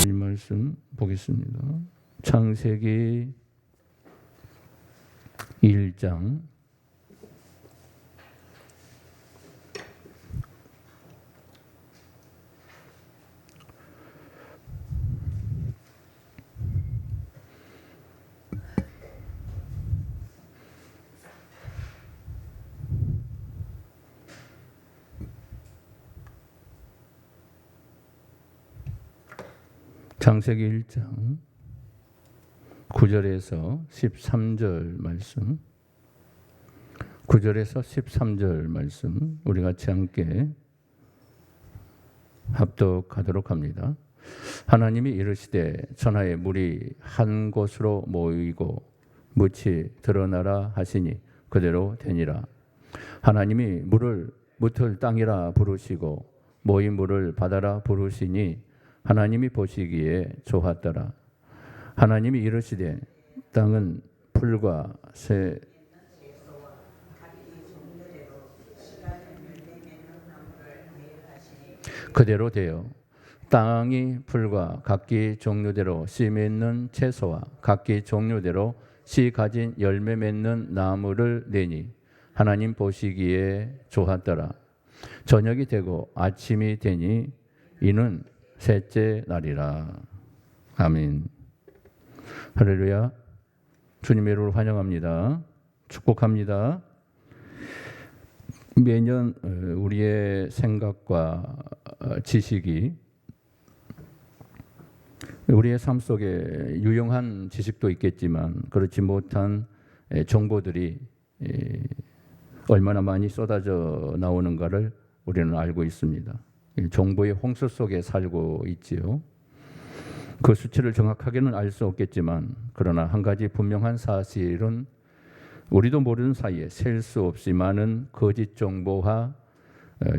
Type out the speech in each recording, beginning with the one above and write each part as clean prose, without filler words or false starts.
이 말씀 보겠습니다. 창세기 1장 창세기 1장 9절에서 13절 말씀, 9절에서 13절 말씀 우리 같이 함께 합독하도록 합니다. 하나님이 이르시되 천하의 물이 한 곳으로 모이고 묻이 드러나라 하시니 그대로 되니라. 하나님이 물을 묻을 땅이라 부르시고 모인 물을 바다라 부르시니 하나님이 보시기에 좋았더라. 하나님이 이르시되 땅은 풀과 새 그대로 되어 땅이 풀과 각기 종류대로 씨 맺는 채소와 각기 종류대로 씨 가진 열매 맺는 나무를 내니 하나님 보시기에 좋았더라. 저녁이 되고 아침이 되니 이는 셋째 날이라. 아멘. 할렐루야. 주님의 이름으로 환영합니다. 축복합니다. 매년 우리의 생각과 지식이 우리의 삶 속에 유용한 지식도 있겠지만 그렇지 못한 정보들이 얼마나 많이 쏟아져 나오는가를 우리는 알고 있습니다. 정보의 홍수 속에 살고 있지요. 그 수치를 정확하게는 알 수 없겠지만 그러나 한 가지 분명한 사실은 우리도 모르는 사이에 셀 수 없이 많은 거짓 정보와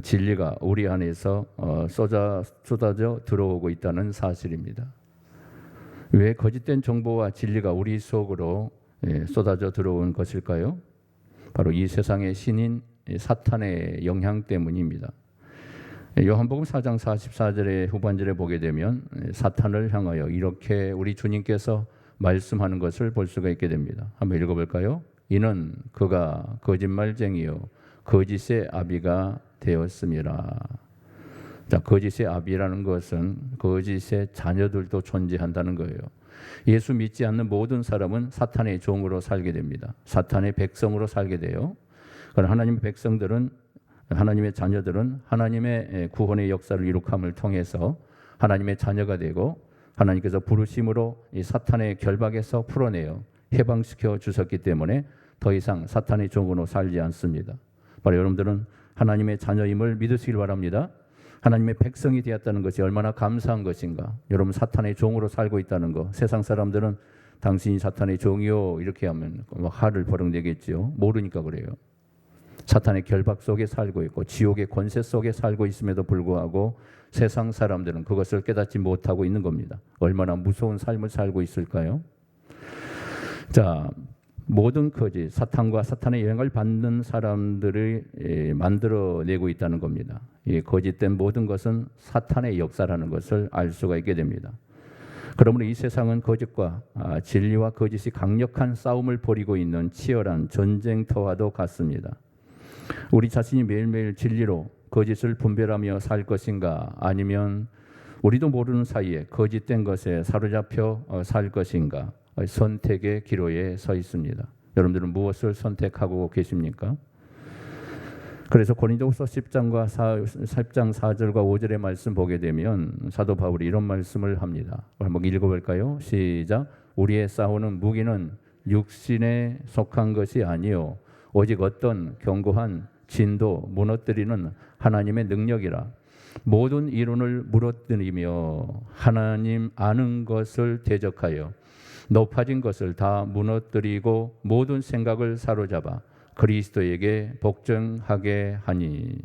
진리가 우리 안에서 쏟아져 들어오고 있다는 사실입니다. 왜 거짓된 정보와 진리가 우리 속으로 쏟아져 들어온 것일까요? 바로 이 세상의 신인 사탄의 영향 때문입니다. 요한복음 4장 44절의 후반절에 보게 되면 사탄을 향하여 이렇게 우리 주님께서 말씀하는 것을 볼 수가 있게 됩니다. 한번 읽어볼까요? 이는 그가 거짓말쟁이요 거짓의 아비가 되었음이라. 자, 거짓의 아비라는 것은 거짓의 자녀들도 존재한다는 거예요. 예수 믿지 않는 모든 사람은 사탄의 종으로 살게 됩니다. 사탄의 백성으로 살게 돼요. 그러나 하나님의 백성들은 하나님의 자녀들은 하나님의 구원의 역사를 이룩함을 통해서 하나님의 자녀가 되고 하나님께서 부르심으로 이 사탄의 결박에서 풀어내어 해방시켜 주셨기 때문에 더 이상 사탄의 종으로 살지 않습니다. 바로 여러분들은 하나님의 자녀임을 믿으시길 바랍니다. 하나님의 백성이 되었다는 것이 얼마나 감사한 것인가. 여러분 사탄의 종으로 살고 있다는 거. 세상 사람들은 당신이 사탄의 종이요 이렇게 하면 화를 버럭내겠지요. 모르니까 그래요. 사탄의 결박 속에 살고 있고 지옥의 권세 속에 살고 있음에도 불구하고 세상 사람들은 그것을 깨닫지 못하고 있는 겁니다. 얼마나 무서운 삶을 살고 있을까요? 자, 모든 거짓, 사탄과 사탄의 영향을 받는 사람들을 만들어내고 있다는 겁니다. 이 거짓된 모든 것은 사탄의 역사라는 것을 알 수가 있게 됩니다. 그러므로 이 세상은 거짓과 진리와 거짓이 강력한 싸움을 벌이고 있는 치열한 전쟁터와도 같습니다. 우리 자신이 매일매일 진리로 거짓을 분별하며 살 것인가 아니면 우리도 모르는 사이에 거짓된 것에 사로잡혀 살 것인가 선택의 기로에 서 있습니다. 여러분들은 무엇을 선택하고 계십니까? 그래서 고린도후서 10장 4절과 5절의 말씀 보게 되면 사도 바울이 이런 말씀을 합니다. 한번 읽어볼까요? 시작. 우리의 싸우는 무기는 육신에 속한 것이 아니요 오직 어떤 견고한 진도 무너뜨리는 하나님의 능력이라. 모든 이론을 무너뜨리며 하나님 아는 것을 대적하여 높아진 것을 다 무너뜨리고 모든 생각을 사로잡아 그리스도에게 복종하게 하니.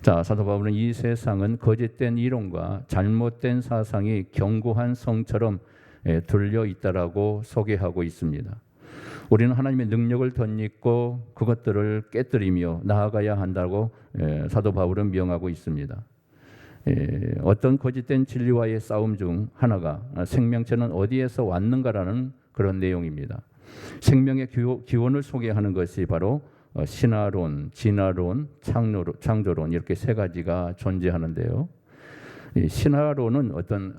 자, 사도 바울은 이 세상은 거짓된 이론과 잘못된 사상이 견고한 성처럼 둘려 있다라고 소개하고 있습니다. 우리는 하나님의 능력을 덧입고 그것들을 깨뜨리며 나아가야 한다고 사도 바울은 명하고 있습니다. 어떤 거짓된 진리와의 싸움 중 하나가 생명체는 어디에서 왔는가라는 그런 내용입니다. 생명의 기원을 소개하는 것이 바로 신화론, 진화론, 창조론 이렇게 세 가지가 존재하는데요. 신화론은 어떤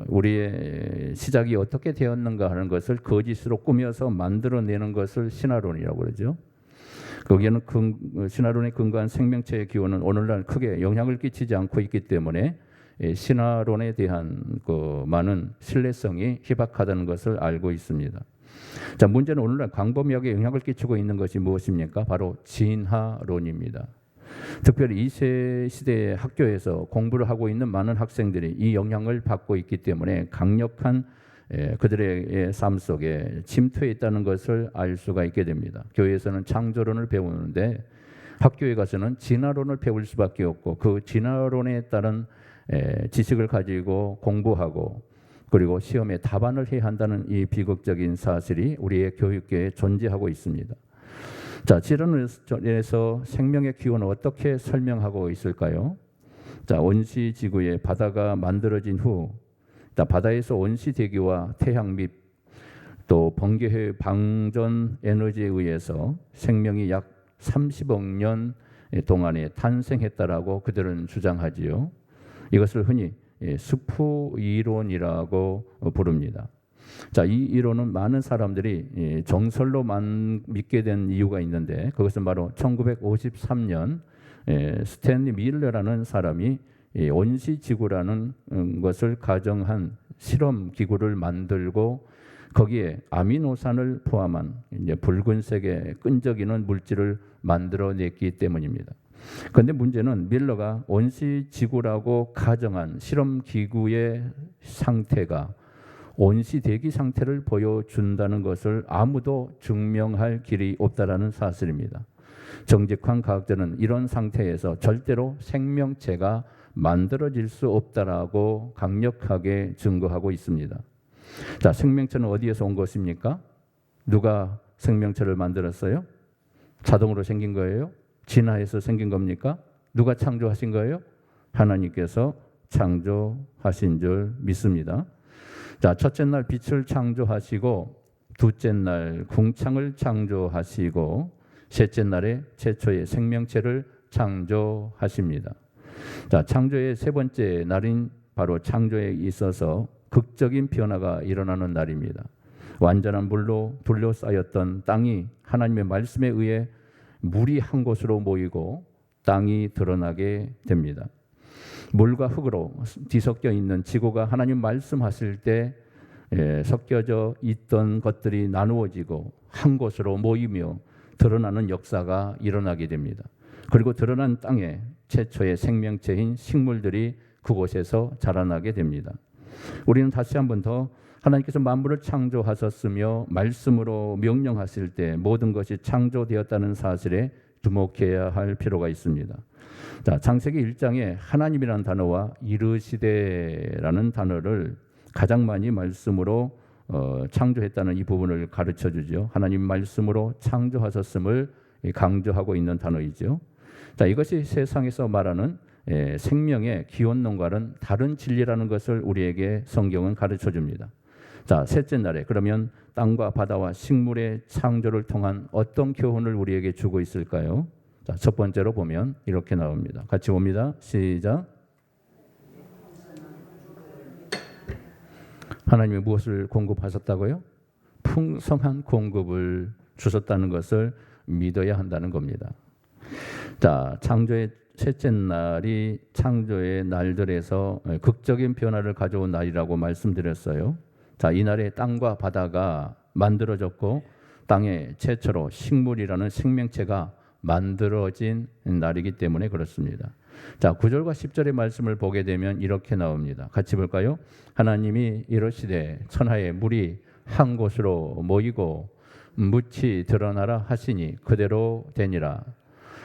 우리의 시작이 어떻게 되었는가 하는 것을 거짓으로 꾸며서 만들어내는 것을 신화론이라고 그러죠. 거기에는 신화론에 근거한 생명체의 기원은 오늘날 크게 영향을 끼치지 않고 있기 때문에 신화론에 대한 그 많은 신뢰성이 희박하다는 것을 알고 있습니다. 자, 문제는 오늘날 광범위하게 영향을 끼치고 있는 것이 무엇입니까? 바로 진화론입니다. 특별히 2세 시대의 학교에서 공부를 하고 있는 많은 학생들이 이 영향을 받고 있기 때문에 강력한 그들의 삶 속에 침투해 있다는 것을 알 수가 있게 됩니다. 교회에서는 창조론을 배우는데 학교에 가서는 진화론을 배울 수밖에 없고 그 진화론에 따른 지식을 가지고 공부하고 그리고 시험에 답안을 해야 한다는 이 비극적인 사실이 우리의 교육계에 존재하고 있습니다. 자, 진화론에서 생명의 기원을 어떻게 설명하고 있을까요? 자, 원시 지구의 바다가 만들어진 후 바다에서 원시 대기와 태양 및 또 번개의 방전 에너지에 의해서 생명이 약 30억 년 동안에 탄생했다라고 그들은 주장하지요. 이것을 흔히 스프 이론이라고 부릅니다. 자, 이 이론은 많은 사람들이 정설로만 믿게 된 이유가 있는데 그것은 바로 1953년 스탠리 밀러라는 사람이 원시 지구라는 것을 가정한 실험 기구를 만들고 거기에 아미노산을 포함한 이제 붉은색의 끈적이는 물질을 만들어냈기 때문입니다. 그런데 문제는 밀러가 원시 지구라고 가정한 실험 기구의 상태가 원시 대기 상태를 보여준다는 것을 아무도 증명할 길이 없다라는 사실입니다. 정직한 과학자는 이런 상태에서 절대로 생명체가 만들어질 수 없다라고 강력하게 증거하고 있습니다. 자, 생명체는 어디에서 온 것입니까? 누가 생명체를 만들었어요? 자동으로 생긴 거예요? 진화해서 생긴 겁니까? 누가 창조하신 거예요? 하나님께서 창조하신 줄 믿습니다. 자, 첫째 날 빛을 창조하시고 둘째 날 궁창을 창조하시고 셋째 날에 최초의 생명체를 창조하십니다. 자, 창조의 세 번째 날인 바로 창조에 있어서 극적인 변화가 일어나는 날입니다. 완전한 물로 둘러싸였던 땅이 하나님의 말씀에 의해 물이 한 곳으로 모이고 땅이 드러나게 됩니다. 물과 흙으로 뒤섞여 있는 지구가 하나님 말씀하실 때 섞여져 있던 것들이 나누어지고 한 곳으로 모이며 드러나는 역사가 일어나게 됩니다. 그리고 드러난 땅에 최초의 생명체인 식물들이 그곳에서 자라나게 됩니다. 우리는 다시 한 번 더 하나님께서 만물을 창조하셨으며 말씀으로 명령하실 때 모든 것이 창조되었다는 사실에 주목해야 할 필요가 있습니다. 자, 창세기 1장에 하나님이라는 단어와 이르시되라는 단어를 가장 많이 말씀으로 창조했다는 이 부분을 가르쳐 주죠. 하나님 말씀으로 창조하셨음을 강조하고 있는 단어이죠. 자, 이것이 세상에서 말하는 생명의 기원론과는 다른 진리라는 것을 우리에게 성경은 가르쳐 줍니다. 자, 셋째 날에 그러면 땅과 바다와 식물의 창조를 통한 어떤 교훈을 우리에게 주고 있을까요? 자, 첫 번째로 보면 이렇게 나옵니다. 같이 봅니다. 시작. 하나님이 무엇을 공급하셨다고요? 풍성한 공급을 주셨다는 것을 믿어야 한다는 겁니다. 자, 창조의 셋째 날이 창조의 날들에서 극적인 변화를 가져온 날이라고 말씀드렸어요. 자, 이 날에 땅과 바다가 만들어졌고 땅에 최초로 식물이라는 생명체가 만들어진 날이기 때문에 그렇습니다. 자, 9절과 10절의 말씀을 보게 되면 이렇게 나옵니다. 같이 볼까요? 하나님이 이르시되 천하의 물이 한 곳으로 모이고 묻이 드러나라 하시니 그대로 되니라.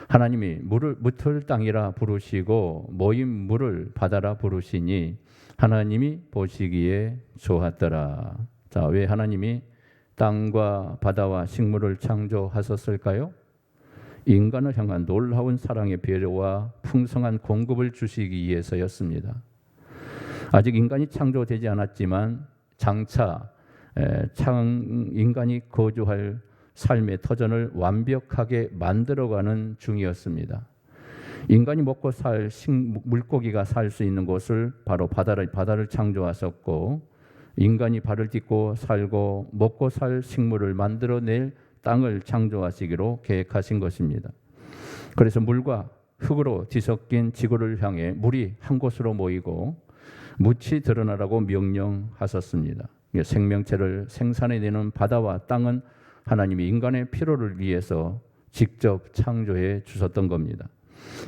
하나님이 물을 묻을 땅이라 부르시고 모인 물을 바다라 부르시니 하나님이 보시기에 좋았더라. 자, 왜 하나님이 땅과 바다와 식물을 창조하셨을까요? 인간을 향한 놀라운 사랑의 배려와 풍성한 공급을 주시기 위해서였습니다. 아직 인간이 창조되지 않았지만 장차 인간이 거주할 삶의 터전을 완벽하게 만들어가는 중이었습니다. 인간이 먹고 살 물고기가 살 수 있는 곳을 바로 바다를 창조하셨고, 인간이 발을 딛고 살고 먹고 살 식물을 만들어낼 땅을 창조하시기로 계획하신 것입니다. 그래서 물과 흙으로 뒤섞인 지구를 향해 물이 한 곳으로 모이고 묻이 드러나라고 명령하셨습니다. 생명체를 생산해내는 바다와 땅은 하나님이 인간의 필요를 위해서 직접 창조해 주셨던 겁니다.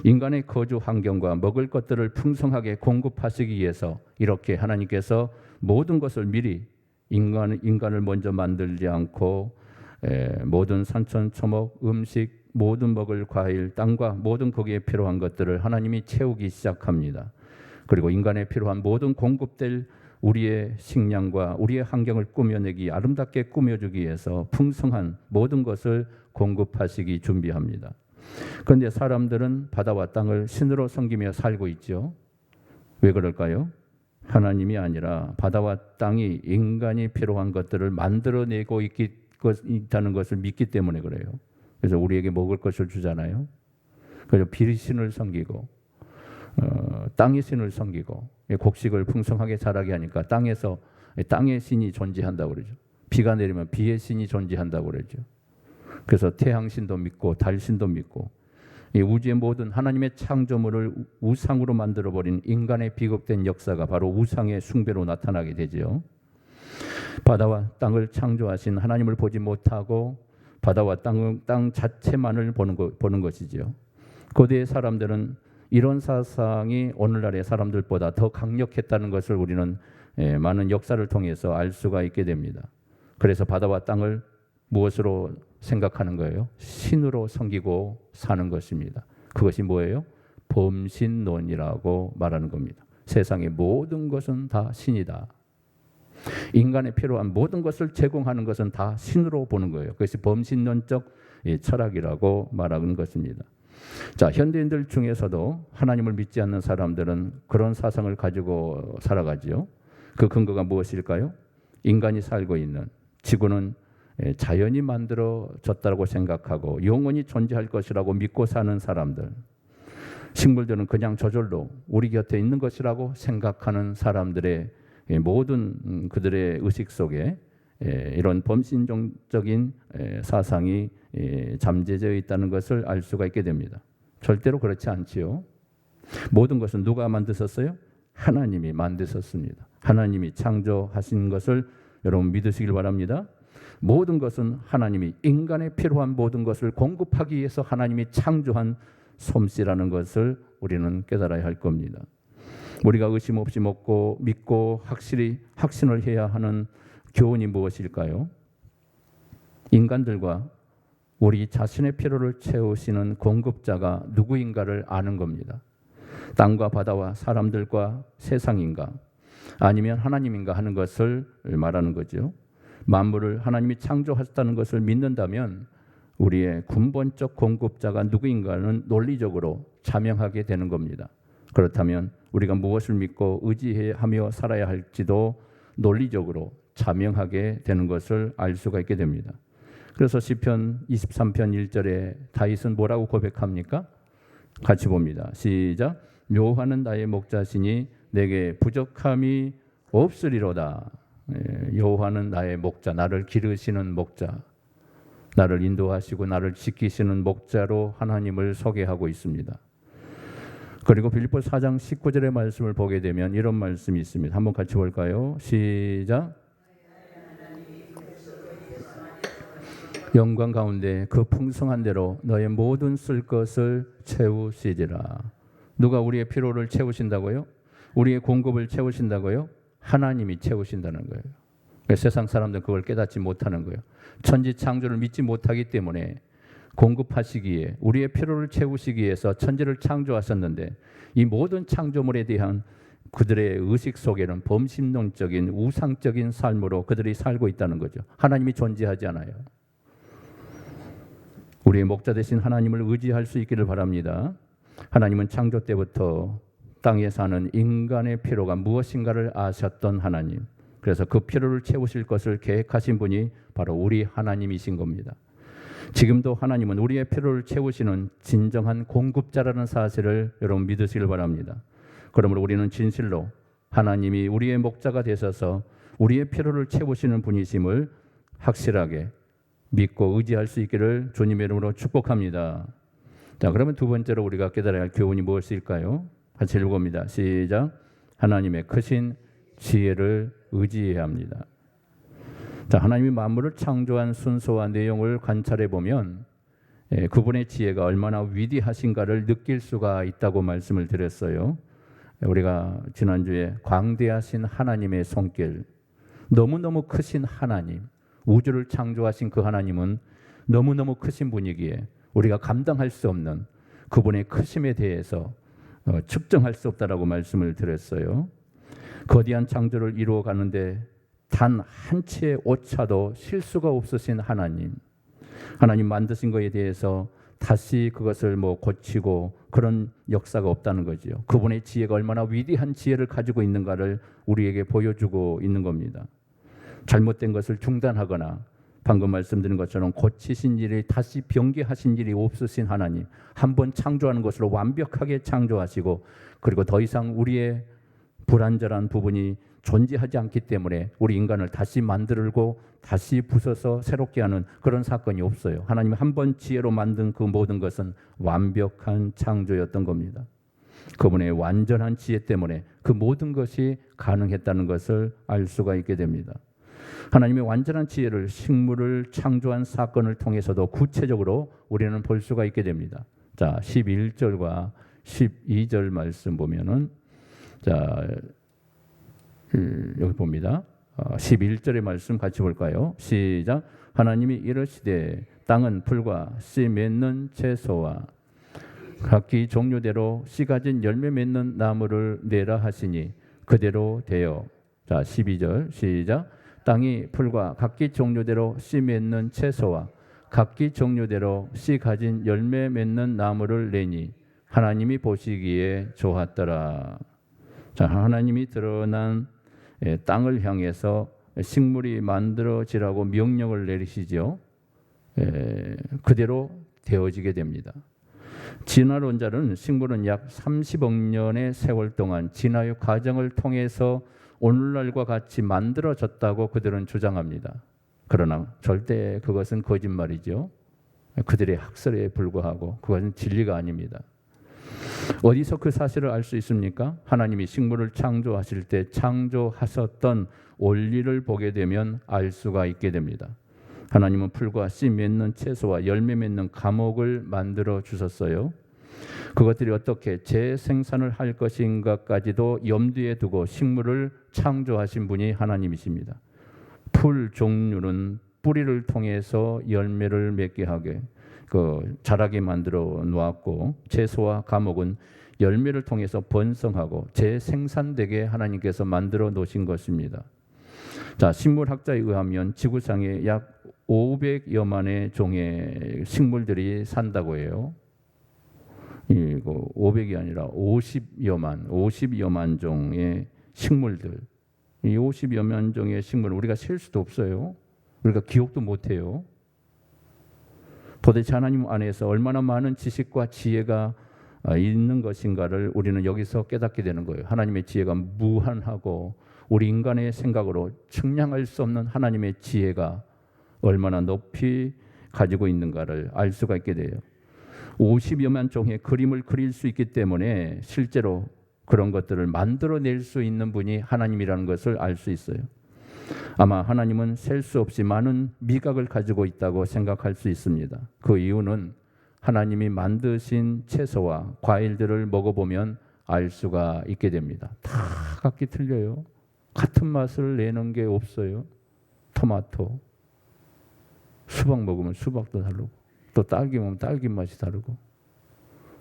인간의 거주 환경과 먹을 것들을 풍성하게 공급하시기 위해서 이렇게 하나님께서 모든 것을 미리 인간을 먼저 만들지 않고 모든 산천초목, 음식, 모든 먹을 과일, 땅과 모든 거기에 필요한 것들을 하나님이 채우기 시작합니다. 그리고 인간에 필요한 모든 공급될 우리의 식량과 우리의 환경을 꾸며내기, 아름답게 꾸며주기 위해서 풍성한 모든 것을 공급하시기 준비합니다. 그런데 사람들은 바다와 땅을 신으로 섬기며 살고 있죠. 왜 그럴까요? 하나님이 아니라 바다와 땅이 인간이 필요한 것들을 만들어내고 있다는 것을 믿기 때문에 그래요. 그래서 우리에게 먹을 것을 주잖아요. 그래서 비신을 섬기고 땅의 신을 섬기고 곡식을 풍성하게 자라게 하니까 땅에서 땅의 신이 존재한다고 그러죠. 비가 내리면 비의 신이 존재한다고 그러죠. 그래서 태양신도 믿고 달신도 믿고 이 우주의 모든 하나님의 창조물을 우상으로 만들어버린 인간의 비극된 역사가 바로 우상의 숭배로 나타나게 되죠. 바다와 땅을 창조하신 하나님을 보지 못하고 바다와 땅 자체만을 보는 것이죠. 고대의 사람들은 이런 사상이 오늘날의 사람들보다 더 강력했다는 것을 우리는 많은 역사를 통해서 알 수가 있게 됩니다. 그래서 바다와 땅을 무엇으로 생각하는 거예요? 신으로 섬기고 사는 것입니다. 그것이 뭐예요? 범신론이라고 말하는 겁니다. 세상의 모든 것은 다 신이다. 인간에 필요한 모든 것을 제공하는 것은 다 신으로 보는 거예요. 그것이 범신론적 철학이라고 말하는 것입니다. 자, 현대인들 중에서도 하나님을 믿지 않는 사람들은 그런 사상을 가지고 살아가지요. 그 근거가 무엇일까요? 인간이 살고 있는 지구는 자연이 만들어졌다고 생각하고 영원히 존재할 것이라고 믿고 사는 사람들, 식물들은 그냥 저절로 우리 곁에 있는 것이라고 생각하는 사람들의 모든 그들의 의식 속에 이런 범신종적인 사상이 잠재되어 있다는 것을 알 수가 있게 됩니다. 절대로 그렇지 않지요. 모든 것은 누가 만드셨어요? 하나님이 만드셨습니다. 하나님이 창조하신 것을 여러분 믿으시길 바랍니다. 모든 것은 하나님이 인간에 필요한 모든 것을 공급하기 위해서 하나님이 창조한 솜씨라는 것을 우리는 깨달아야 할 겁니다. 우리가 의심 없이 믿고 확신을 해야 하는 교훈이 무엇일까요? 인간들과 우리 자신의 필요를 채우시는 공급자가 누구인가를 아는 겁니다. 땅과 바다와 사람들과 세상인가 아니면 하나님인가 하는 것을 말하는 거죠. 만물을 하나님이 창조하셨다는 것을 믿는다면 우리의 근본적 공급자가 누구인가는 논리적으로 자명하게 되는 겁니다. 그렇다면 우리가 무엇을 믿고 의지하며 살아야 할지도 논리적으로 자명하게 되는 것을 알 수가 있게 됩니다. 그래서 시편 23편 1절에 다윗은 뭐라고 고백합니까? 같이 봅니다. 시작. 여호와는 나의 목자시니 내게 부족함이 없으리로다. 여호와는 나의 목자, 나를 기르시는 목자, 나를 인도하시고 나를 지키시는 목자로 하나님을 소개하고 있습니다. 그리고 빌립보 4장 19절의 말씀을 보게 되면 이런 말씀이 있습니다. 한번 같이 볼까요? 시작. 영광 가운데 그 풍성한 대로 너의 모든 쓸 것을 채우시리라. 누가 우리의 필요를 채우신다고요? 우리의 공급을 채우신다고요? 하나님이 채우신다는 거예요. 세상 사람들은 그걸 깨닫지 못하는 거예요. 천지 창조를 믿지 못하기 때문에 공급하시기에 우리의 필요를 채우시기 위해서 천지를 창조하셨는데 이 모든 창조물에 대한 그들의 의식 속에는 범신론적인 우상적인 삶으로 그들이 살고 있다는 거죠. 하나님이 존재하지 않아요. 우리의 목자 되신 하나님을 의지할 수 있기를 바랍니다. 하나님은 창조 때부터 땅에 사는 인간의 필요가 무엇인가를 아셨던 하나님, 그래서 그 필요를 채우실 것을 계획하신 분이 바로 우리 하나님이신 겁니다. 지금도 하나님은 우리의 필요를 채우시는 진정한 공급자라는 사실을 여러분 믿으시길 바랍니다. 그러므로 우리는 진실로 하나님이 우리의 목자가 되셔서 우리의 필요를 채우시는 분이심을 확실하게 믿고 의지할 수 있기를 주님의 이름으로 축복합니다. 자, 그러면 두 번째로 우리가 깨달아야 할 교훈이 무엇일까요? 같이 읽어봅니다. 시작. 하나님의 크신 지혜를 의지해야 합니다. 자, 하나님이 만물을 창조한 순서와 내용을 관찰해 보면 그분의 지혜가 얼마나 위대하신가를 느낄 수가 있다고 말씀을 드렸어요. 우리가 지난주에 광대하신 하나님의 손길, 너무너무 크신 하나님, 우주를 창조하신 그 하나님은 너무너무 크신 분이기에 우리가 감당할 수 없는 그분의 크심에 대해서 측정할 수 없다라고 말씀을 드렸어요. 거대한 창조를 이루어 가는데 단 한 치의 오차도 실수가 없으신 하나님, 하나님 만드신 것에 대해서 다시 그것을 고치고 그런 역사가 없다는 거죠. 그분의 지혜가 얼마나 위대한 지혜를 가지고 있는가를 우리에게 보여주고 있는 겁니다. 잘못된 것을 중단하거나 방금 말씀드린 것처럼 고치신 일이 다시 변개하신 일이 없으신 하나님, 한번 창조하는 것으로 완벽하게 창조하시고 그리고 더 이상 우리의 불완전한 부분이 존재하지 않기 때문에 우리 인간을 다시 만들고 다시 부숴서 새롭게 하는 그런 사건이 없어요. 하나님이 한 번 지혜로 만든 그 모든 것은 완벽한 창조였던 겁니다. 그분의 완전한 지혜 때문에 그 모든 것이 가능했다는 것을 알 수가 있게 됩니다. 하나님의 완전한 지혜를 식물을 창조한 사건을 통해서도 구체적으로 우리는 볼 수가 있게 됩니다. 자, 11절과 12절 말씀 보면은 자, 여기 봅니다. 11절의 말씀 같이 볼까요? 시작. 하나님이 이르시되 땅은 풀과 씨 맺는 채소와 각기 종류대로 씨 가진 열매 맺는 나무를 내라 하시니 그대로 되어. 자, 12절 시작. 땅이 풀과 각기 종류대로 씨 맺는 채소와 각기 종류대로 씨 가진 열매 맺는 나무를 내니 하나님이 보시기에 좋았더라. 자, 하나님이 드러난 땅을 향해서 식물이 만들어지라고 명령을 내리시죠. 그대로 되어지게 됩니다. 진화론자는 식물은 약 30억 년의 세월 동안 진화의 과정을 통해서 오늘날과 같이 만들어졌다고 그들은 주장합니다. 그러나 절대 그것은 거짓말이죠. 그들의 학설에 불과하고 그것은 진리가 아닙니다. 어디서 그 사실을 알 수 있습니까? 하나님이 식물을 창조하실 때 창조하셨던 원리를 보게 되면 알 수가 있게 됩니다. 하나님은 풀과 씨 맺는 채소와 열매 맺는 과목을 만들어 주셨어요. 그것들이 어떻게 재생산을 할 것인가까지도 염두에 두고 식물을 창조하신 분이 하나님이십니다. 풀 종류는 뿌리를 통해서 열매를 맺게 하게 자라게 만들어 놓았고, 채소와 과목은 열매를 통해서 번성하고 재생산되게 하나님께서 만들어 놓으신 것입니다. 자, 식물학자에 의하면 지구상에 약 500여만의 종의 식물들이 산다고 해요. 이거 500이 아니라 50여만 종의 식물들. 이 50여만 종의 식물 우리가 셀 수도 없어요. 우리가 기억도 못 해요. 도대체 하나님 안에서 얼마나 많은 지식과 지혜가 있는 것인가를 우리는 여기서 깨닫게 되는 거예요. 하나님의 지혜가 무한하고 우리 인간의 생각으로 측량할 수 없는 하나님의 지혜가 얼마나 높이 가지고 있는가를 알 수가 있게 돼요. 50여만 종의 그림을 그릴 수 있기 때문에 실제로 그런 것들을 만들어낼 수 있는 분이 하나님이라는 것을 알 수 있어요. 아마 하나님은 셀 수 없이 많은 미각을 가지고 있다고 생각할 수 있습니다. 그 이유는 하나님이 만드신 채소와 과일들을 먹어보면 알 수가 있게 됩니다. 다 각기 틀려요. 같은 맛을 내는 게 없어요. 토마토, 수박 먹으면 수박도 다르고 또 딸기 먹으면 딸기 맛이 다르고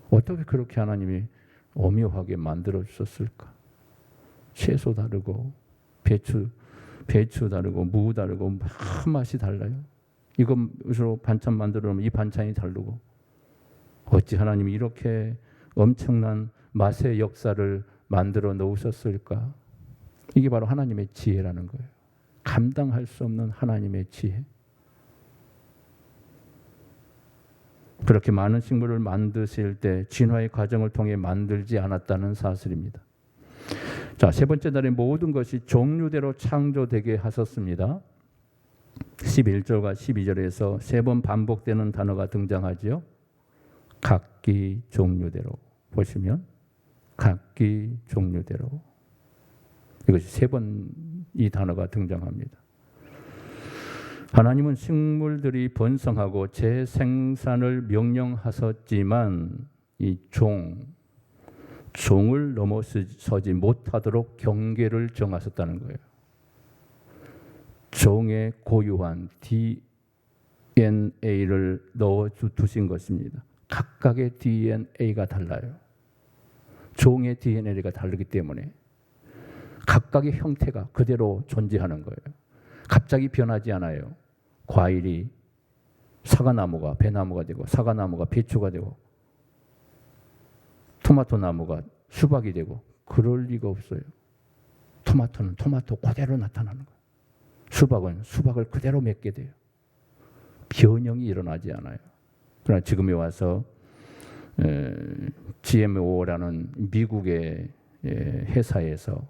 어떻게 그렇게 하나님이 오묘하게 만들어 주셨을까? 채소 다르고 배추 다르고 무 다르고 맛이 달라요. 이것으로 반찬 만들어 놓으면 이 반찬이 다르고 어찌 하나님이 이렇게 엄청난 맛의 역사를 만들어 놓으셨을까? 이게 바로 하나님의 지혜라는 거예요. 감당할 수 없는 하나님의 지혜. 그렇게 많은 식물을 만드실 때 진화의 과정을 통해 만들지 않았다는 사실입니다. 자, 세 번째 날에 모든 것이 종류대로 창조되게 하셨습니다. 11절과 12절에서 세 번 반복되는 단어가 등장하죠. 각기 종류대로. 보시면 각기 종류대로. 이것이 세 번 이 단어가 등장합니다. 하나님은 식물들이 번성하고 재생산을 명령하셨지만 이 종을 넘어서지 못하도록 경계를 정하셨다는 거예요. 종의 고유한 DNA를 넣어두신 것입니다. 각각의 DNA가 달라요. 종의 DNA가 다르기 때문에 각각의 형태가 그대로 존재하는 거예요. 갑자기 변하지 않아요. 과일이 사과나무가 배나무가 되고 사과나무가 배추가 되고 토마토 나무가 수박이 되고 그럴 리가 없어요. 토마토는 토마토 그대로 나타나는 거예요. 수박은 수박을 그대로 맺게 돼요. 변형이 일어나지 않아요. 그러나 지금에 와서 GMO라는 미국의 회사에서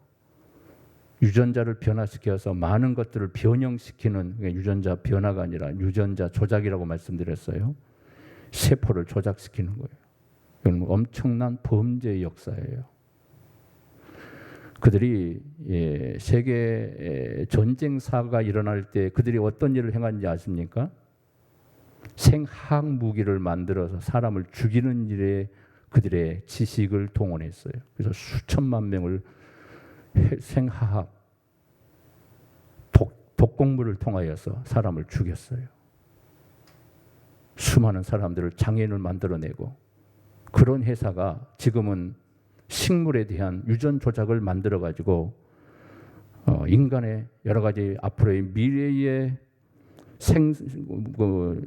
유전자를 변화시켜서 많은 것들을 변형시키는, 유전자 변화가 아니라 유전자 조작이라고 말씀드렸어요. 세포를 조작시키는 거예요. 이건 엄청난 범죄의 역사예요. 그들이 세계 전쟁사가 일어날 때 그들이 어떤 일을 행한지 아십니까? 생화학 무기를 만들어서 사람을 죽이는 일에 그들의 지식을 동원했어요. 그래서 수천만 명을 생화학 독곡물을 통하여서 사람을 죽였어요. 수많은 사람들을 장애인을 만들어내고, 그런 회사가 지금은 식물에 대한 유전 조작을 만들어 가지고 인간의 여러 가지 앞으로의 미래의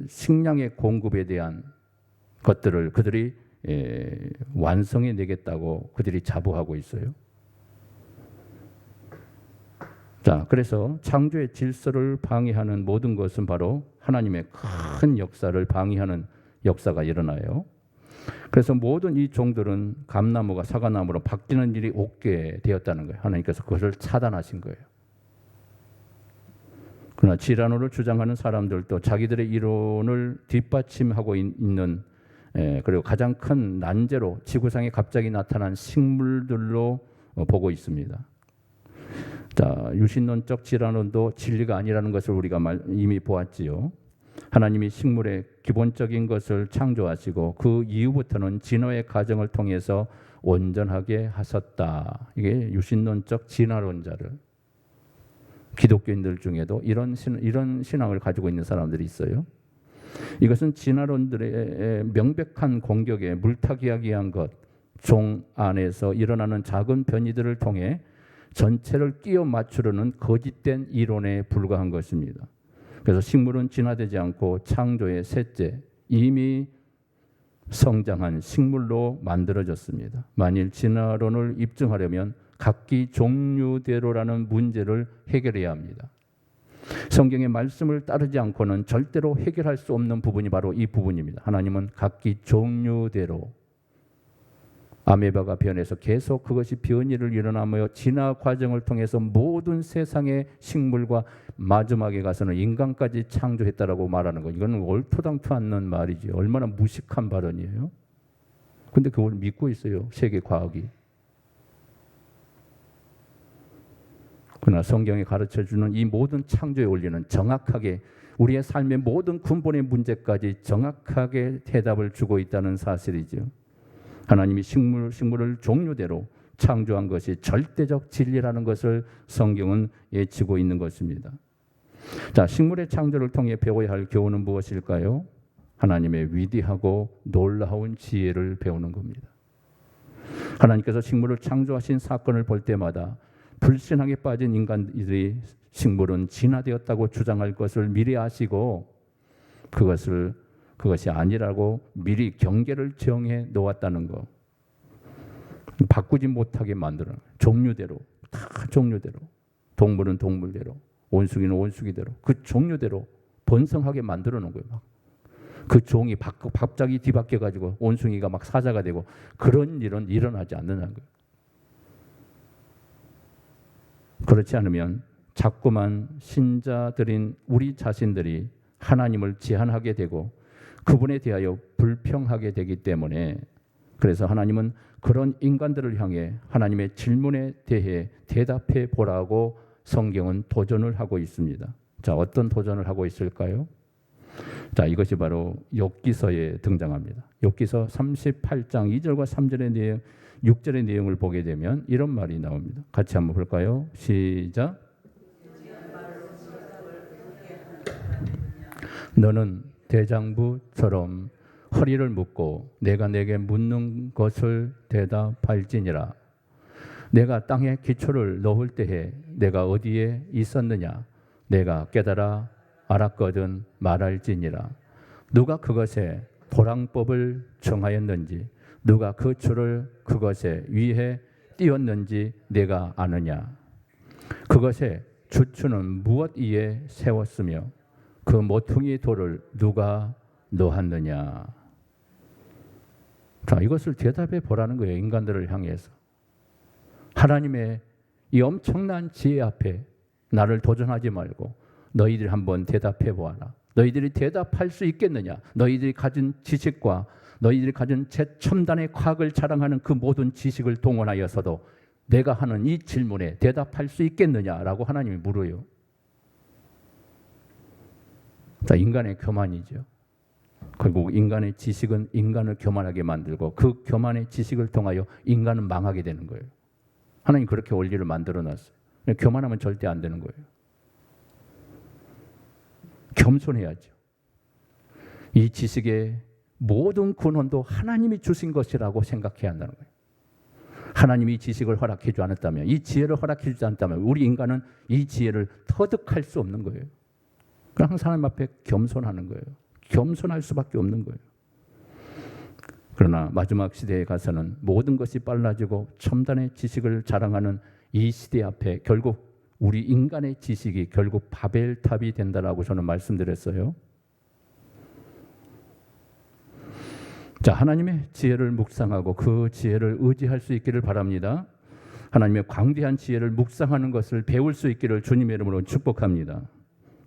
식량의 공급에 대한 것들을 그들이 완성해 내겠다고 그들이 자부하고 있어요. 자, 그래서 창조의 질서를 방해하는 모든 것은 바로 하나님의 큰 역사를 방해하는 역사가 일어나요. 그래서 모든 이 종들은 감나무가 사과나무로 바뀌는 일이 없게 되었다는 거예요. 하나님께서 그것을 차단하신 거예요. 그러나 지라노를 주장하는 사람들도 자기들의 이론을 뒷받침하고 있는, 그리고 가장 큰 난제로 지구상에 갑자기 나타난 식물들로 보고 있습니다. 자, 유신론적 지라논도 진리가 아니라는 것을 우리가 이미 보았지요. 하나님이 식물의 기본적인 것을 창조하시고 그 이후부터는 진화의 과정을 통해서 온전하게 하셨다. 이게 유신론적 진화론자를, 기독교인들 중에도 이런 신앙을 가지고 있는 사람들이 있어요. 이것은 진화론들의 명백한 공격에 물타기하기 것, 종 안에서 일어나는 작은 변이들을 통해 전체를 끼워 맞추려는 거짓된 이론에 불과한 것입니다. 그래서 식물은 진화되지 않고 창조의 셋째, 이미 성장한 식물로 만들어졌습니다. 만일 진화론을 입증하려면 각기 종류대로라는 문제를 해결해야 합니다. 성경의 말씀을 따르지 않고는 절대로 해결할 수 없는 부분이 바로 이 부분입니다. 하나님은 각기 종류대로, 아메바가 변해서 계속 그것이 변이를 일어나며 진화 과정을 통해서 모든 세상의 식물과 마지막에 가서는 인간까지 창조했다라고 말하는 거, 이건 얼토당토 않는 말이지. 얼마나 무식한 발언이에요. 근데 그걸 믿고 있어요, 세계 과학이. 그러나 성경이 가르쳐주는 이 모든 창조의 원리는 정확하게 우리의 삶의 모든 근본의 문제까지 정확하게 대답을 주고 있다는 사실이죠. 하나님이 식물을 종류대로 창조한 것이 절대적 진리라는 것을 성경은 예치고 있는 것입니다. 자, 식물의 창조를 통해 배워야 할 교훈은 무엇일까요? 하나님의 위대하고 놀라운 지혜를 배우는 겁니다. 하나님께서 식물을 창조하신 사건을 볼 때마다 불신앙에 빠진 인간들이 식물은 진화되었다고 주장할 것을 미리 아시고 그것이 아니라고 미리 경계를 정해 놓았다는 거. 바꾸지 못하게 만드는 종류대로, 다 종류대로, 동물은 동물대로, 원숭이는 원숭이대로, 그 종류대로 번성하게 만들어 놓은 거예요. 그 종이 갑자기 뒤바뀌어 가지고 원숭이가 막 사자가 되고 그런 일은 일어나지 않는다는 거예요. 그렇지 않으면 자꾸만 신자들인 우리 자신들이 하나님을 제한하게 되고 그분에 대하여 불평하게 되기 때문에, 그래서 하나님은 그런 인간들을 향해 하나님의 질문에 대해 대답해 보라고 성경은 도전을 하고 있습니다. 자, 어떤 도전을 하고 있을까요? 자, 이것이 바로 욥기서에 등장합니다. 욥기서 38장 2절과 3절의 내용, 6절의 내용을 보게 되면 이런 말이 나옵니다. 같이 한번 볼까요? 시작. 너는 대장부처럼 허리를 묶고 내가 내게 묻는 것을 대답할지니라. 내가 땅에 기초를 놓을 때에 내가 어디에 있었느냐? 내가 깨달아 알았거든 말할지니라. 누가 그것에 도랑법을 정하였는지, 누가 그 줄을 그것에 위에 띄웠는지 내가 아느냐? 그것에 주추는 무엇 위에 세웠으며 그 모퉁이 돌을 누가 놓았느냐? 자, 이것을 대답해 보라는 거예요. 인간들을 향해서. 하나님의 이 엄청난 지혜 앞에 나를 도전하지 말고 너희들이 한번 대답해 보아라. 너희들이 대답할 수 있겠느냐? 너희들이 가진 지식과 너희들이 가진 최첨단의 과학을 자랑하는 그 모든 지식을 동원하여서도 내가 하는 이 질문에 대답할 수 있겠느냐라고 하나님이 물어요. 자, 인간의 교만이죠. 결국 인간의 지식은 인간을 교만하게 만들고 그 교만의 지식을 통하여 인간은 망하게 되는 거예요. 하나님 그렇게 원리를 만들어 놨어요. 교만하면 절대 안 되는 거예요. 겸손해야죠. 이 지식의 모든 근원도 하나님이 주신 것이라고 생각해야 한다는 거예요. 하나님이 이 지식을 허락해 주지 않았다면, 이 지혜를 허락해 주지 않았다면 우리 인간은 이 지혜를 터득할 수 없는 거예요. 항상 하나님 앞에 겸손하는 거예요. 겸손할 수밖에 없는 거예요. 그러나 마지막 시대에 가서는 모든 것이 빨라지고 첨단의 지식을 자랑하는 이 시대 앞에 결국 우리 인간의 지식이 결국 바벨탑이 된다라고 저는 말씀드렸어요. 자, 하나님의 지혜를 묵상하고 그 지혜를 의지할 수 있기를 바랍니다. 하나님의 광대한 지혜를 묵상하는 것을 배울 수 있기를 주님의 이름으로 축복합니다.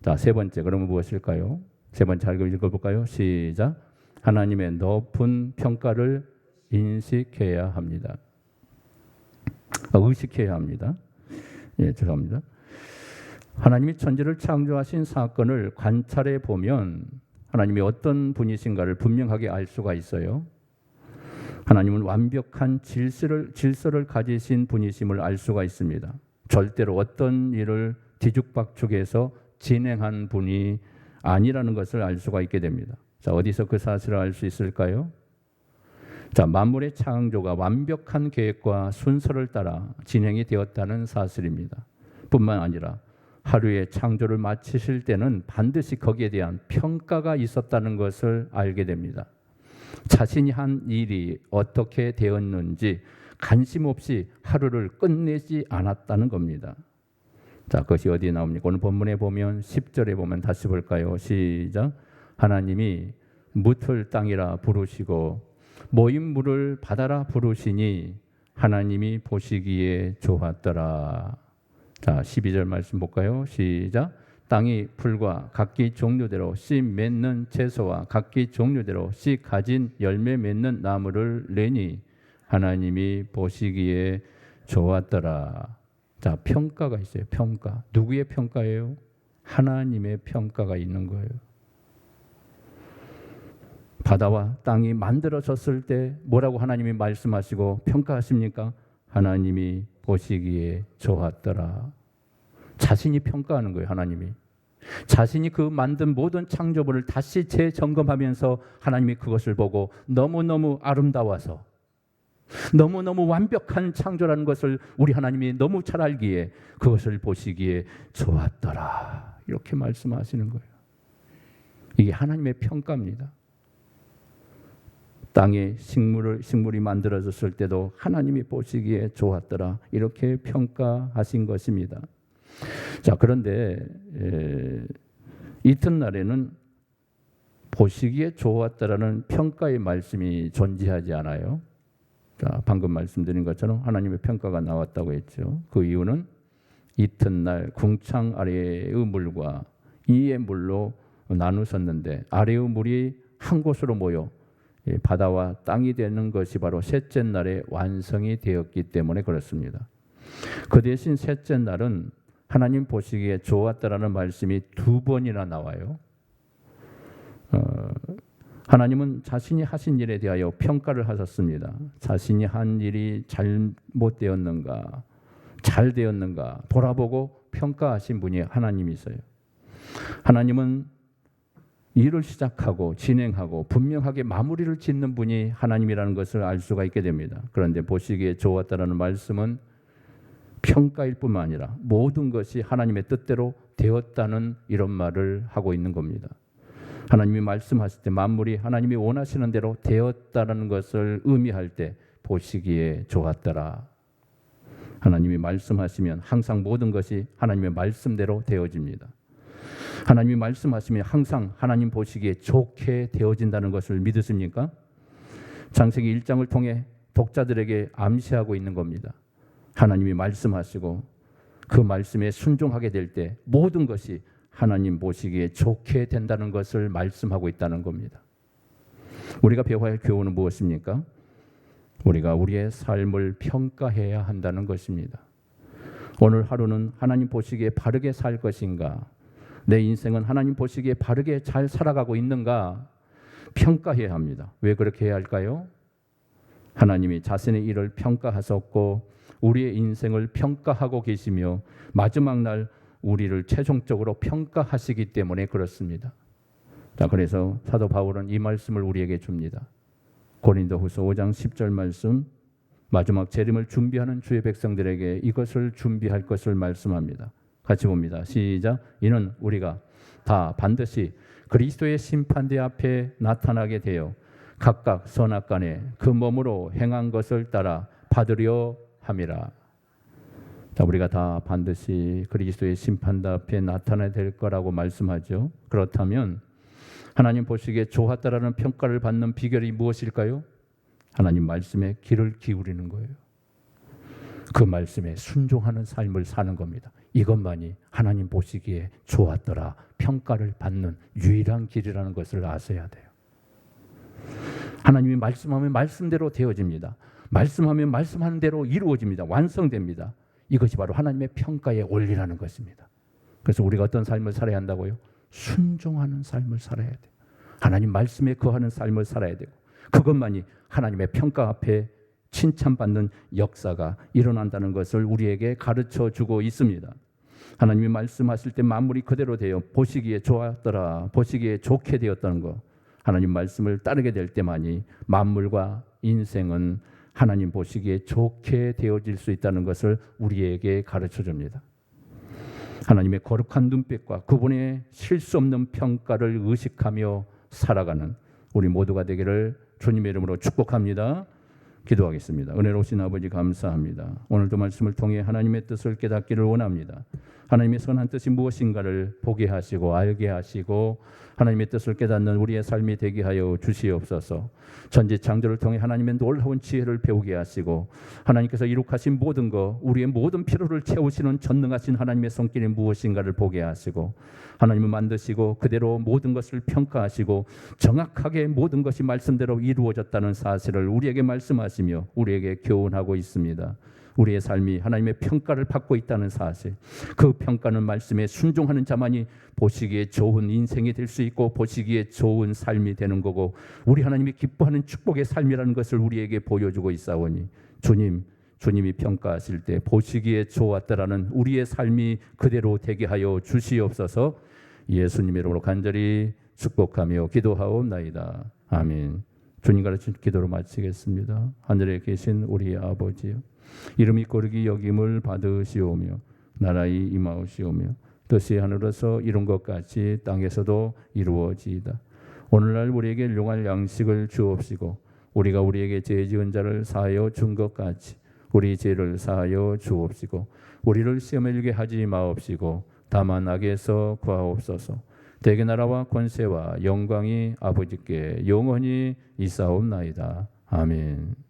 자, 세 번째, 그러면 무엇일까요? 세 번째 읽어볼까요? 시작. 하나님의 높은 평가를 인식해야 합니다. 의식해야 합니다. 예, 죄송합니다. 하나님이 천지를 창조하신 사건을 관찰해 보면 하나님이 어떤 분이신가를 분명하게 알 수가 있어요. 하나님은 완벽한 질서를 가지신 분이심을 알 수가 있습니다. 절대로 어떤 일을 뒤죽박죽해서 진행한 분이 아니라는 것을 알 수가 있게 됩니다. 자, 어디서 그 사실을 알 수 있을까요? 자, 만물의 창조가 완벽한 계획과 순서를 따라 진행이 되었다는 사실입니다. 뿐만 아니라 하루의 창조를 마치실 때는 반드시 거기에 대한 평가가 있었다는 것을 알게 됩니다. 자신이 한 일이 어떻게 되었는지 관심 없이 하루를 끝내지 않았다는 겁니다. 자, 그것이 어디에 나옵니까? 오늘 본문에 보면 10절에 보면 다시 볼까요? 시작. 하나님이 묻을 땅이라 부르시고 모인 물을 바다라 부르시니 하나님이 보시기에 좋았더라. 자, 12절 말씀 볼까요? 시작. 땅이 풀과 각기 종류대로 씨 맺는 채소와 각기 종류대로 씨 가진 열매 맺는 나무를 내니 하나님이 보시기에 좋았더라. 자, 평가가 있어요. 평가. 누구의 평가예요? 하나님의 평가가 있는 거예요. 바다와 땅이 만들어졌을 때 뭐라고 하나님이 말씀하시고 평가하십니까? 하나님이 보시기에 좋았더라. 자신이 평가하는 거예요. 하나님이. 자신이 그 만든 모든 창조물을 다시 재점검하면서 하나님이 그것을 보고 너무너무 아름다워서 너무너무 완벽한 창조라는 것을 우리 하나님이 너무 잘 알기에 그것을 보시기에 좋았더라. 이렇게 말씀하시는 거예요. 이게 하나님의 평가입니다. 땅에 식물이 만들어졌을 때도 하나님이 보시기에 좋았더라. 이렇게 평가하신 것입니다. 자, 그런데 이튿날에는 보시기에 좋았다라는 평가의 말씀이 존재하지 않아요. 자, 방금 말씀드린 것처럼 하나님의 평가가 나왔다고 했죠. 그 이유는 이튿날 궁창 아래의 물과 이의 물로 나누었는데 아래의 물이 한 곳으로 모여 바다와 땅이 되는 것이 바로 셋째 날에 완성이 되었기 때문에 그렇습니다. 그 대신 셋째 날은 하나님 보시기에 좋았다라는 말씀이 2번이나 나와요. 하나님은 자신이 하신 일에 대하여 평가를 하셨습니다. 자신이 한 일이 잘못되었는가, 잘 되었는가 돌아보고 평가하신 분이 하나님이세요. 하나님은 일을 시작하고 진행하고 분명하게 마무리를 짓는 분이 하나님이라는 것을 알 수가 있게 됩니다. 그런데 보시기에 좋았다라는 말씀은 평가일 뿐만 아니라 모든 것이 하나님의 뜻대로 되었다는 이런 말을 하고 있는 겁니다. 하나님이 말씀하실 때 만물이 하나님이 원하시는 대로 되었다는 것을 의미할 때 보시기에 좋았더라. 하나님이 말씀하시면 항상 모든 것이 하나님의 말씀대로 되어집니다. 하나님이 말씀하시면 항상 하나님 보시기에 좋게 되어진다는 것을 믿으십니까? 창세기 1장을 통해 독자들에게 암시하고 있는 겁니다. 하나님이 말씀하시고 그 말씀에 순종하게 될 때 모든 것이 하나님 보시기에 좋게 된다는 것을 말씀하고 있다는 겁니다. 우리가 배워야 할 교훈은 무엇입니까? 우리가 우리의 삶을 평가해야 한다는 것입니다. 오늘 하루는 하나님 보시기에 바르게 살 것인가? 내 인생은 하나님 보시기에 바르게 잘 살아가고 있는가? 평가해야 합니다. 왜 그렇게 해야 할까요? 하나님이 자신의 일을 평가하셨고 우리의 인생을 평가하고 계시며 마지막 날 우리를 최종적으로 평가하시기 때문에 그렇습니다. 자, 그래서 사도 바울은 이 말씀을 우리에게 줍니다. 고린도후서 5장 10절 말씀, 마지막 재림을 준비하는 주의 백성들에게 이것을 준비할 것을 말씀합니다. 같이 봅니다. 시작. 이는 우리가 다 반드시 그리스도의 심판대 앞에 나타나게 되어 각각 선악간에 그 몸으로 행한 것을 따라 받으려 함이라. 자, 우리가 다 반드시 그리스도의 심판대 앞에 나타나야 될 거라고 말씀하죠. 그렇다면 하나님 보시기에 좋았다라는 평가를 받는 비결이 무엇일까요? 하나님 말씀에 귀를 기울이는 거예요. 그 말씀에 순종하는 삶을 사는 겁니다. 이것만이 하나님 보시기에 좋았더라 평가를 받는 유일한 길이라는 것을 아셔야 돼요. 하나님이 말씀하면 말씀대로 되어집니다. 말씀하면 말씀하는 대로 이루어집니다. 완성됩니다. 이것이 바로 하나님의 평가의 원리라는 것입니다. 그래서 우리가 어떤 삶을 살아야 한다고요? 순종하는 삶을 살아야 돼요. 하나님 말씀에 거하는 삶을 살아야 되고 그것만이 하나님의 평가 앞에 칭찬받는 역사가 일어난다는 것을 우리에게 가르쳐주고 있습니다. 하나님이 말씀하실 때 만물이 그대로 되어 보시기에 좋았더라, 보시기에 좋게 되었다는 것, 하나님 말씀을 따르게 될 때만이 만물과 인생은 하나님 보시기에 좋게 되어질 수 있다는 것을 우리에게 가르쳐줍니다. 하나님의 거룩한 눈빛과 그분의 실수 없는 평가를 의식하며 살아가는 우리 모두가 되기를 주님의 이름으로 축복합니다. 기도하겠습니다. 은혜로우신 아버지 감사합니다. 오늘도 말씀을 통해 하나님의 뜻을 깨닫기를 원합니다. 하나님의 선한 뜻이 무엇인가를 보게 하시고 알게 하시고 하나님의 뜻을 깨닫는 우리의 삶이 되게 하여 주시옵소서. 전지창조를 통해 하나님의 놀라운 지혜를 배우게 하시고 하나님께서 이룩하신 모든 것, 우리의 모든 필요를 채우시는 전능하신 하나님의 손길이 무엇인가를 보게 하시고 하나님을 만드시고 그대로 모든 것을 평가하시고 정확하게 모든 것이 말씀대로 이루어졌다는 사실을 우리에게 말씀하시며 우리에게 교훈하고 있습니다. 우리의 삶이 하나님의 평가를 받고 있다는 사실, 그 평가는 말씀에 순종하는 자만이 보시기에 좋은 인생이 될 수 있고 보시기에 좋은 삶이 되는 거고 우리 하나님이 기뻐하는 축복의 삶이라는 것을 우리에게 보여주고 있사오니 주님이 평가하실 때 보시기에 좋았다라는 우리의 삶이 그대로 되게 하여 주시옵소서. 예수님의 이름으로 간절히 축복하며 기도하옵나이다. 아멘. 주님 가르친 기도로 마치겠습니다. 하늘에 계신 우리 아버지요, 이름이 거룩히 여김을 받으시오며 나라의 임하옵시오며 뜻이 하늘에서 이룬 것 같이 땅에서도 이루어지이다. 오늘날 우리에게 일용할 양식을 주옵시고 우리가 우리에게 죄 지은 자를 사하여 준 것 같이 우리 죄를 사하여 주옵시고 우리를 시험에 들게 하지 마옵시고 다만 악에서 구하옵소서. 대개 나라와 권세와 영광이 아버지께 영원히 있사옵나이다. 아멘.